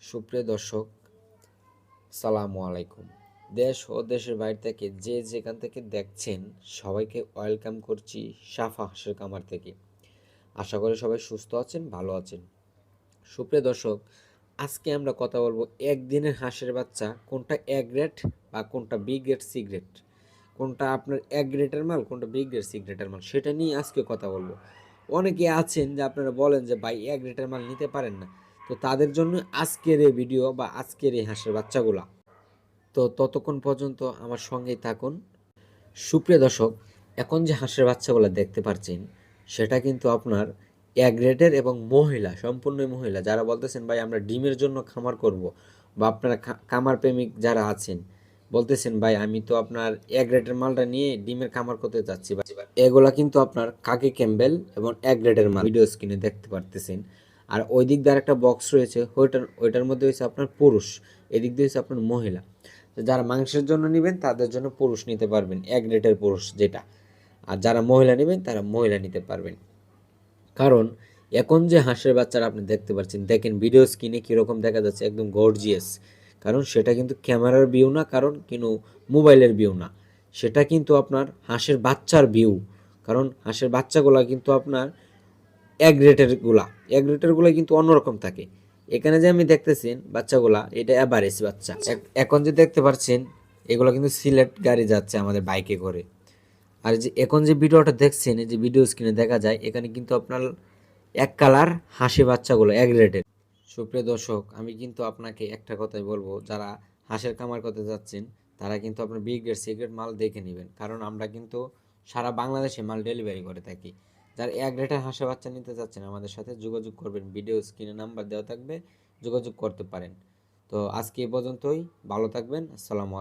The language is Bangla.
সুপ্রিয় দর্শক, সালামু আলাইকুম। দেশ ও দেশের বাইরে থেকে যে যেখান থেকে দেখছেন সবাইকে ওয়েলকাম করছি সাফা হাঁসের কামার থেকে। আশা করি সবাই সুস্থ আছেন, ভালো আছেন। সুপ্রিয় দর্শক, আজকে আমরা কথা বলবো একদিনের হাঁসের বাচ্চা কোনটা এ গ্রেড বা কোনটা বি গ্রেড সি গ্রেড, কোনটা আপনার এ গ্রেডের মাল, কোনটা বি গ্রেড সি গ্রেডের মাল, সেটা নিয়ে আজকে কথা বলবো। অনেকে আছেন যে আপনারা বলেন যে ভাই এ গ্রেডের মাল নিতে পারেন না, তো তাদের জন্য আজকের এই ভিডিও বা আজকের এই হাঁসের বাচ্চাগুলা। তো ততক্ষণ পর্যন্ত আমার সঙ্গেই থাকুন। সুপ্রিয় দর্শক, এখন যে হাঁসের বাচ্চাগুলো দেখতে পাচ্ছেন সেটা কিন্তু আপনার এ গ্রেডের এবং মহিলা, সম্পূর্ণ মহিলা। যারা বলতেছেন ভাই আমরা ডিমের জন্য খামার করব, বা আপনারা খামার প্রেমিক যারা আছেন বলতেছেন ভাই আমি তো আপনার এ গ্রেডের মালটা নিয়ে ডিমের খামার করতে চাচ্ছি, এগুলা কিন্তু আপনার কাকি ক্যাম্বেল এবং এ গ্রেডের মাল ভিডিও স্ক্রিনে দেখতে পারতেছেন। আর ওই দিক দিয়ে একটা বক্স রয়েছে, ওইটার মধ্যে হচ্ছে আপনার পুরুষ, এদিক দিয়ে হচ্ছে আপনার মহিলা। তো যারা মাংসের জন্য নেবেন তাদের জন্য পুরুষ নিতে পারবেন, এক রেটের পুরুষ যেটা। আর যারা মহিলা নেবেন তারা মহিলা নিতে পারবেন। কারণ এখন যে হাঁসের বাচ্চারা আপনি দেখতে পাচ্ছেন, দেখেন ভিডিও স্ক্রিনে কীরকম দেখা যাচ্ছে, একদম গর্জিয়াস। কারণ সেটা কিন্তু ক্যামেরার ভিউ না, কারণ কিন্তু মোবাইলের ভিউ না, সেটা কিন্তু আপনার হাঁসের বাচ্চার ভিউ। কারণ হাঁসের বাচ্চাগুলা কিন্তু আপনার এক রেটের গুলা কিন্তু অন্যরকম থাকে। এখানে যে আমি দেখতেছেন বাচ্চাগুলা, এটা অ্যাভারেজ বাচ্চা। এখন যে দেখতে পাচ্ছেন এগুলো কিন্তু সিলেট গাড়ি যাচ্ছে আমাদের বাইকে করে। আর যে এখন যে ভিডিওটা দেখছেন, এই যে ভিডিও স্ক্রিনে দেখা যায়, এখানে কিন্তু আপনার এক কালার হাঁসি বাচ্চাগুলো এক রেটের। সুপ্রিয় দর্শক, আমি কিন্তু আপনাকে একটা কথাই বলবো, যারা হাঁসের কামার করতে যাচ্ছেন তারা কিন্তু আপনার বি গ্রেড সি গ্রেড মাল দেখে নেবেন। কারণ আমরা কিন্তু সারা বাংলাদেশে মাল ডেলিভারি করে থাকি। যারা এক রেটের হাঁসের বাচ্চা নিতে চাচ্ছেন আমাদের সাথে যোগাযোগ করবেন, ভিডিও স্ক্রিনে নাম্বার দেওয়া থাকবে, যোগাযোগ করতে পারেন। তো আজকে এই পর্যন্তই, ভালো থাকবেন, আসসালামু আলাইকুম।